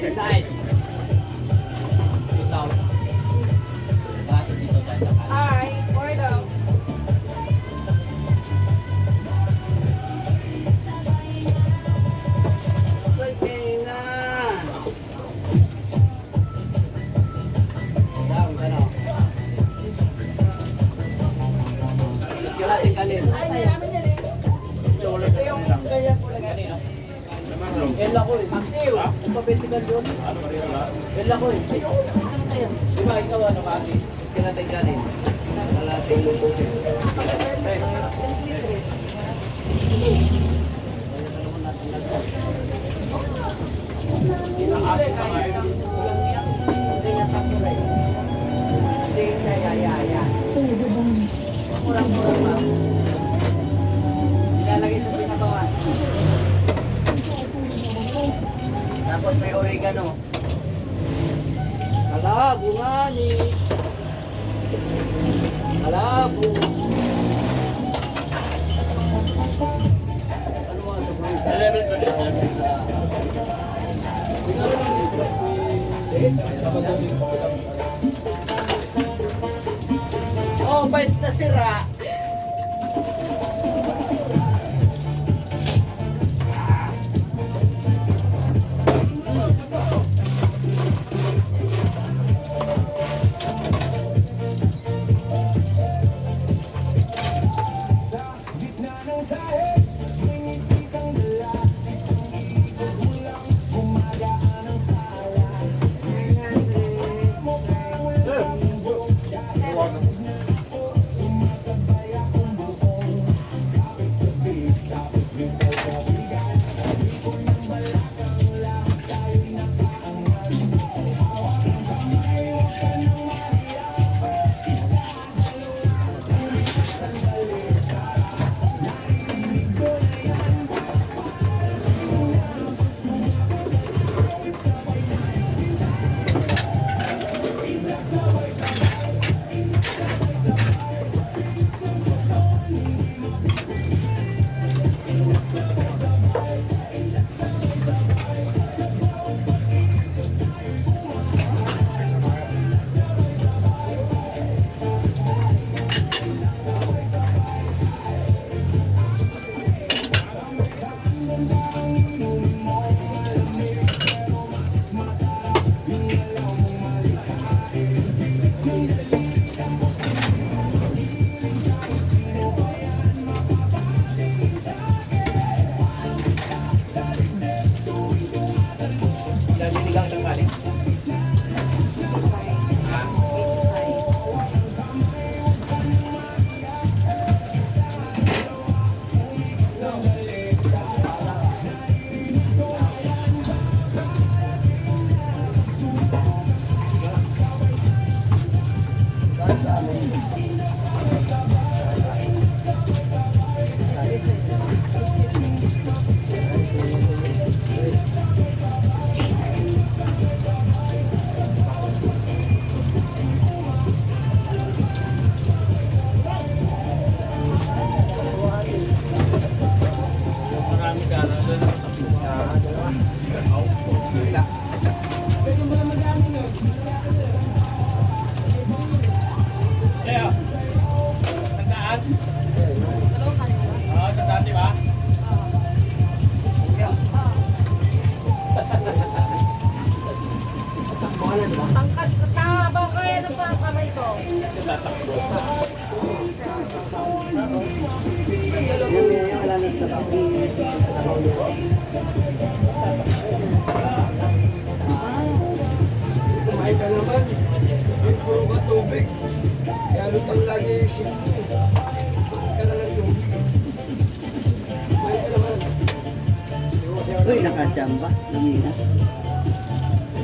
Nice. Ito. Bakit dito tayo sa kanan? Hi, pour daw. Okay na. Down, ano? Yung natin kanin. Ay, namin yan eh. Ito yung ganyan po lagay. Ella ko eh. Maxil, ipapetikan yun. Ella ko eh. Di ba ikaw ano kasi? Yung natin kanin. Kalating Ilalagay sa pinabawan. Tapos may oregano. Malabo nga ni. Malabo. Oh, bait na sira. Naliligang ng kanin. Tangkad, tabang kaya ng mga kamay ko. Yung alamis na kasi. Kumain ka naman. Puro ka tubig. Kaya lutang lagi yung chips. Ka na lang tubig. Kumain ka naman. Uy, nakachamba. Lumina.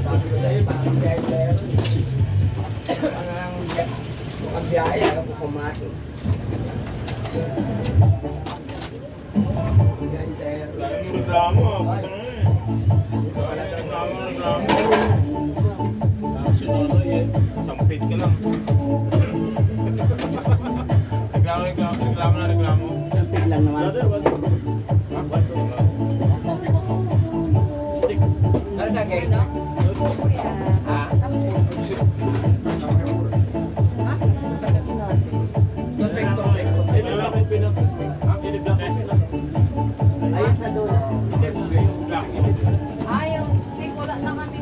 Sabi ko sa'yo, parang biyahe-biyahe. Ang biyahe, ako kumain. Reklamo, reklamo. Tapos si Nonoy eh, sampit ka lang. Reklamo. Sampit lang naman. Stick. Ano sa gate? ano? Ah, Lalaki pinag... Ang inibdak eh. ayun sa dulo. Black. Ayaw. Steak, wala na kami.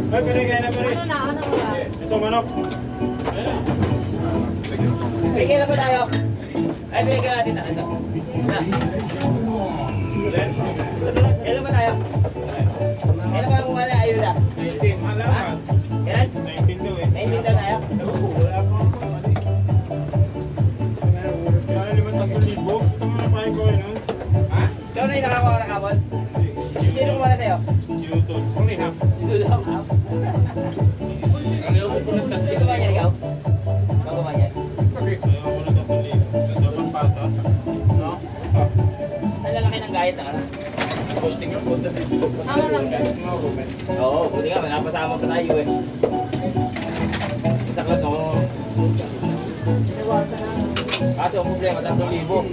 Ay, pinigay na pinigay. Ano na? Ano wala? Ito manok. Ayan. Bigyan na ba tayo? Ay, bigyan natin na. Ito. Na. Kailan ba tayo? Kailan ba kumala? Ayun na. 19. Ha? Malaman. Kailan? 19 daw eh. 19 na tayo? Wala pa ako kumali. Kaya 5,000. Saan mo napahin ko yun? Ha? Ikaw na yung nakakuha ng kapon? Sino kumala tayo? Yutol. Kung ihap. Sino lang? Sino ba yan ikaw? Bago ba yan? Kaya ako na 2,000. Dapat pata. No? Ang lalaki ng gayet na ka na. Posting yung punta dito. Ano lang? Oo, buti nga, napasama pa tayo eh. Sa klas ako. Nawasan na. Kaso ang problema, 3,000.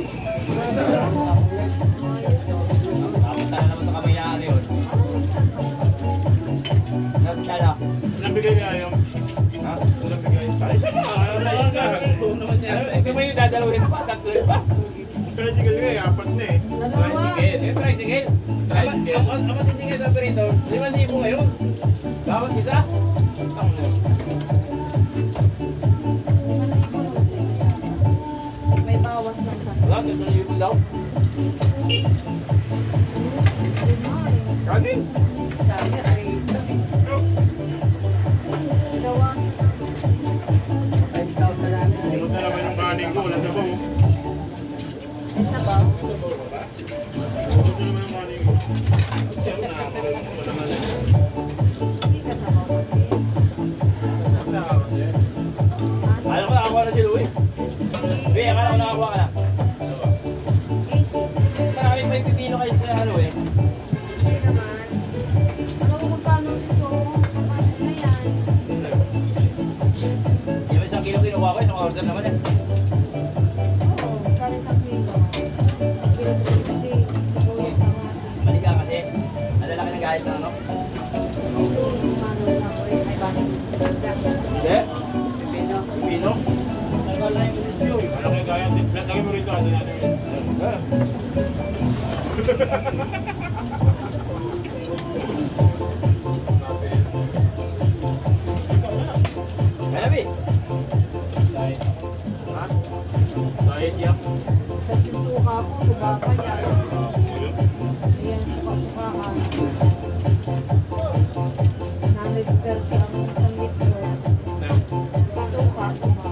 Nakapunta na naman sa kamay na ano yun. Nagkala. Nabigay niya yung... Ha? Nabigay. Ay, saan na? Gusto naman niya. Ikaw ba yung dadalawin pa? 3 pa? Tricycle nga eh, 4 na eh. Dalawa. Tricycle. Eh, tricycle. Tricycle. Ang matinding sa operator, 5,000 ngayon. Bawat isa. Ang May bawas lang sa wala, 3,000 daw. Kanin. sabi. Ay, bawas. 5,000 lang. Pumunta naman yung kanin ko, wala na ba? Ay, sabaw. Pumunta naman yung kanin ko. Siya na, wala na. Hindi ka sabaw kasi. Alam ko nakakuha na si Louie. Louie, akala ko nakakuha ka na. Maraming may pipino kayo sa ano eh. Hindi naman. Alam mo magkano ito? Kapasok na yan. Yung isang kilo kinukuha ko, isang order naman eh. Oo, kali sa kilo. Kilo 50. Siguro sa mga. Mali ka kasi. Ang lalaki ng gayet na ano. Hindi. Pipino. Pipino. Ano kaya gaya? Lagay mo rito, ano natin yun. Kaya bi. Ha? Diet yak. Suka ko, tubaka yan. Ayan, suka-suka ka. Nalagdag ang isang litro. Suka, suka.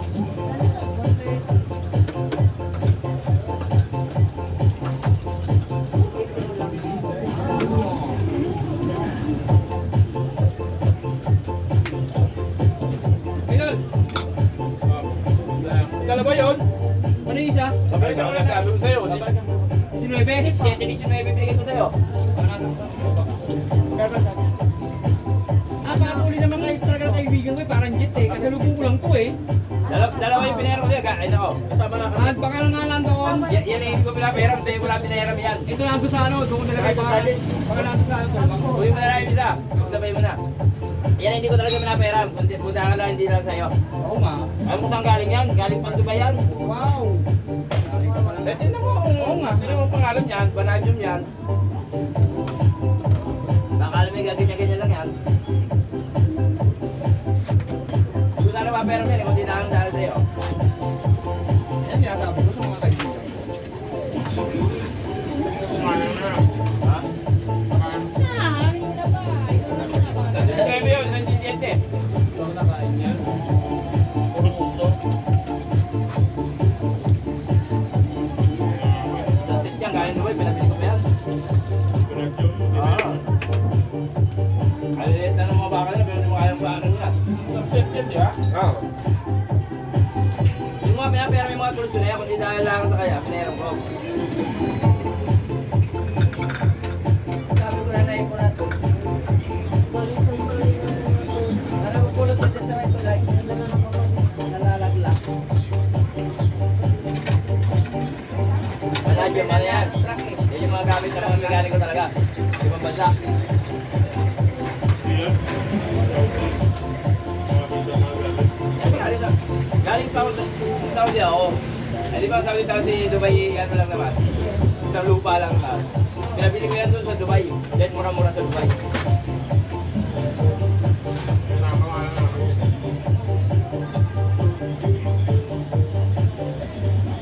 Pinol. Kala ba yun? Ano yung isa? Babalik ako lang sabi ko sa'yo. 19. 19 binigay ko sa'yo. Baka uli naman kayo sa talaga kaibigan ko eh, parang jet eh. Kasalubong ko lang to eh. Dalawa yung pinero ko sa'yo. Ay nako. Kasama na At baka lang nga lang doon. Yan yung hindi ko pinaperam. Sa'yo ko lang pinaperam yan. Ito lang doon sa ano, doon ko nilagay Ay, sa salin. baka lang doon sa ano. Bako. Uwi mo na lang yung isa. Sabay mo na. Yan hindi ko talaga pinaperam. Kundi punta ka lang, hindi lang sa'yo. Oo nga. Alam mo saan galing yan? Galing pang Dubai yan. Wow. Eh, tingnan mo. Oo nga. Tingnan mo ang pangalan yan. Vanadium yan. Baka alam mo yung ganyan-ganyan lang yan. Hindi ko sana maperam yan. Kung di na lang dahil sa'yo. Yan sinasabi ko sa mga kaibigan. Kumain na. Ha? Kumain. Kaya mo yun, 27. Ito na kain yan. Puro puso. Sa sit yan, galing Dubai. Pinabili ko pa yan. Pinag-yung. Ah. Ay, tanong mga baka na, pero hindi mo kayang baka niya. Subset yan, di ba? Oo. Yung mga pinapera may mga tools na yan, kundi dahil lang sa kaya, pinayaran ko. Sabi ko na naipon na tools. Galing sa sali na naman. Ano ko pulot ko dyan sa may tulay? Nadala na ako. Nalalagla. Wala dyan, ano yan? Yan yung mga gamit na mga mekaniko talaga. Ibang bansa. Saudi ako. Eh, di ba Saudi tayo si Dubai, ano lang naman. Isang lupa lang na. Pinabili ko yan doon sa Dubai. Dahil mura-mura sa Dubai.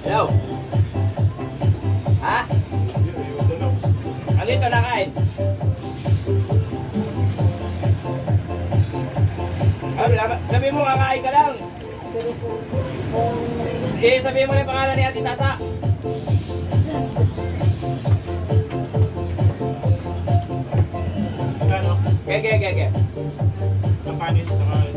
Hello? Ha? Ano ito nakain? Sabihin mo, kakain ka lang. Pero kung Sabihin mo na yung pangalan ni Ate Tata. Ano? Ge. Ang panis na kain.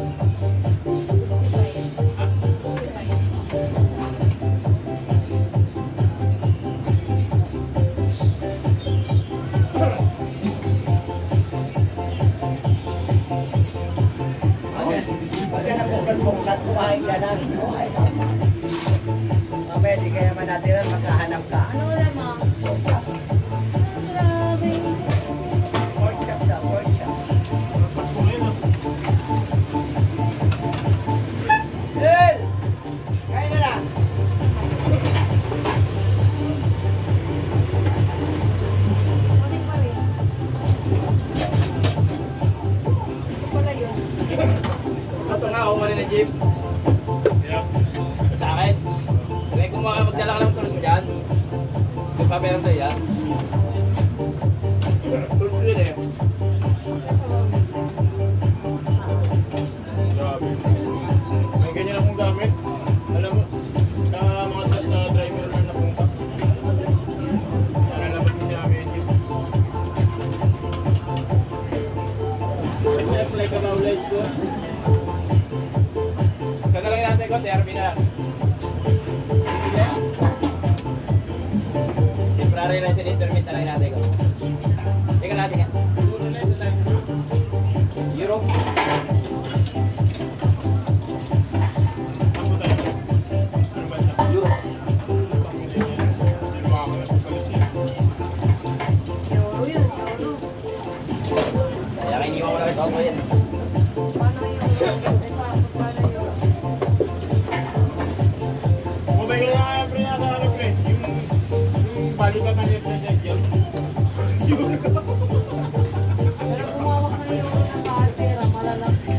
65. Pagka napuklat-puklat, kumain ka na. Mamaya, di kaya man natin magkahanap ka. Ano ulam mo? Grabe. Pork chop daw, pork chop. Pasko ngayon ah. Del! Kain na na! Kunin pa rin. Ito pala yun. Ito nga, ako mali na jeep. Yeah. Sa akin. Kaya kung magdala ka ng tools mo dyan. Magpaperan tayo yan. Tools ko yun eh. Grabe. May ganyan akong gamit. Alam mo, sa mga sa driver na napunta. Nalalabat ko siya medyo. Apply ka ba ulit ko? Saan na lang natin ko? TRP na lang. Temporary license intermit na lang natin ko. Teka natin nga. Europe. Ako tayo. Ano ba siya? Europe. Hindi ba ako nagpapalit? Euro yun, euro. Kaya iniwan ko na ito ako yan. Paano yung paano yun? Kumabay ka nga pre na sa ano pre. Yung balikan na niya sa Jejel. Pero kumawak na yung nakapera, malalaki.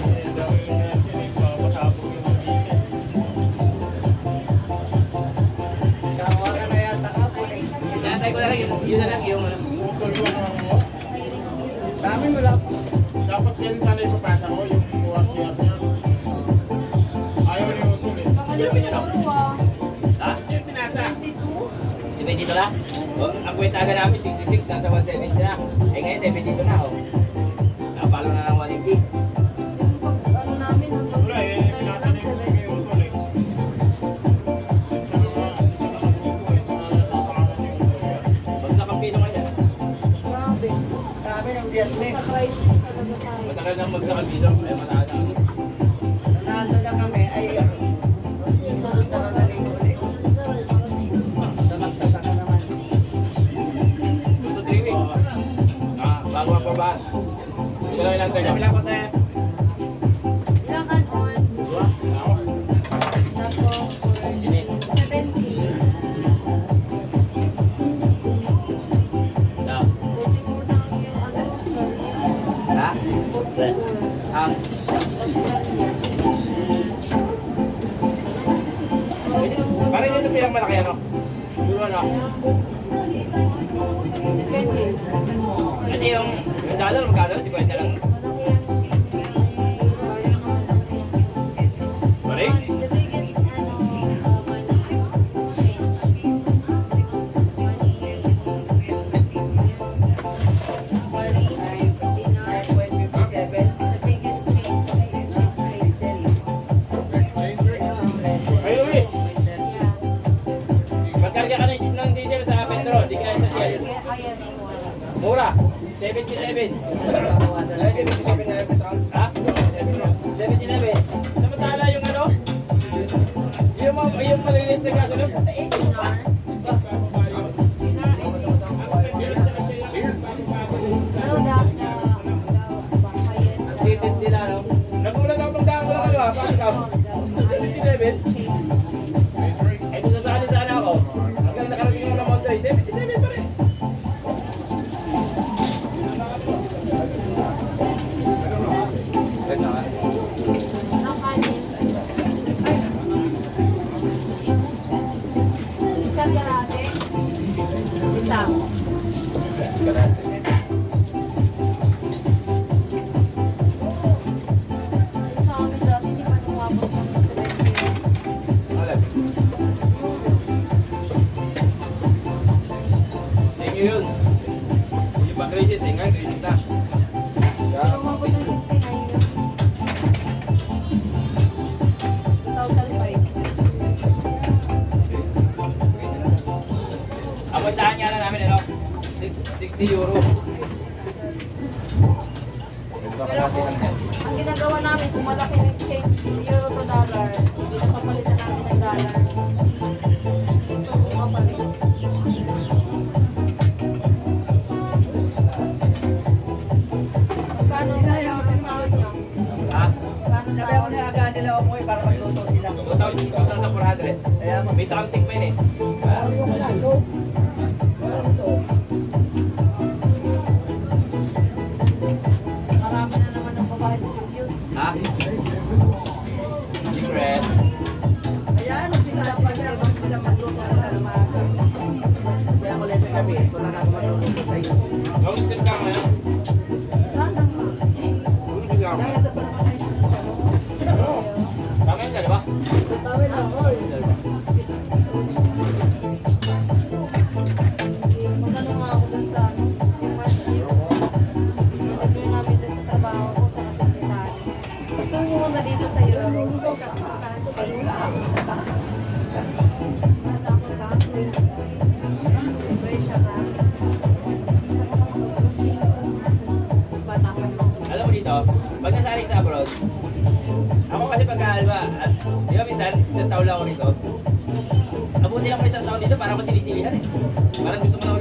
Eh, daw yung sinig, papasabog yung mga ikan. Kawa ka na yata ka po eh. Tinatay ko na lang yun na lang yung ano. Utol yung mga mo. Dami mo lang. Dapat yan sana ipapasa ko yung work-share niya. Ayaw niya utol eh. Baka yung euro ah. Ha? Yung pinasa. 22? 72 na? O, ang kwenta agad namin, 66, nasa 170 na. Eh ngayon, 72 na, oh. Napalo na ng 180. Yung pag ano namin, yung pag Wala eh, pinatanin ko kami yung utol eh. Bagsak ang piso nga dyan. Grabe. Dami ng Vietnamese. Sa crisis talaga tayo. Matagal na bagsak ang piso. Ay, matagal na. Nando na kami, ay sunod na kami ulit. Sa magsasaka naman. 2 to 3 weeks. Bago ang pabaan. Ito lang ilang tayo. Kapila ko tayo. Ilang on? Tapos, Init. 70. Na. 44 lang yung ano, sorry. Ha? 44. Ang. Parang ito pinakamalaki ano? Duro ano? Depende. Kasi yung dollar, magkano? 50 lang. Malaki yan. Pare? The biggest, ano, money, dinar, 9.57. the biggest Ay, Luis! yeah. Magkarga ka ng diesel sa petrol, di kaya sa Shell. Highest one. Mura, 77. Ha? 77. Samantala yung ano? Yung maliliit na gaso lang, 80 pa. So, the highest. Titit sila, no? Nagulat ako pag daan ko lang ano ha, paano ka? din. Eh, kung sasali sana ako, hanggang nakarating ako ng Monday, 77 pa rin. Ang kanin. Isang garate. Isang. Sa amin dati, hindi pa umabot ng 70. Thank you yun. Yung pang crisis, eh, ngayon crisis na. Umabot ng 69 yun. 2005. Ang puntahan nga lang namin, ano, 60 euro. Pero ang ginagawa namin, kung malaki yung exchange euro to dollar, pinapapalitan namin ng dollar. Ito pumapalit. Magkano kaya sa sahod niyo? Ha? Magkano Sabi ako sahod? na agad nila umuwi para magluto sila. 2,400. Kaya May something pa yun eh. Marami na naman ang babae ng reviews. Ha? Secret. Ayan, sinasabi niya, huwag sila magluto sila ng maaga. Kaya ako lang sa gabi, kung nakakamagluluto sa iyo. Long step ka ngayon. Sana. Tulog ka Dahil ngayon. ito pa naman ay Tama yun, di ba? tawin lang, oy. Magano nga ako dun sa ano, yung interview namin dun sa trabaho ko, tsaka sa sekretary. Gusto mo na dito sa Europe, sa Spain. Croatia ka. Bata ko. Alam mo dito, pag nasali sa abroad, ako kasi pagka, di ba minsan, isang taon lang ako dito. Abuti lang ako isang taon dito para ako sinisilihan eh. Parang gusto mo na ako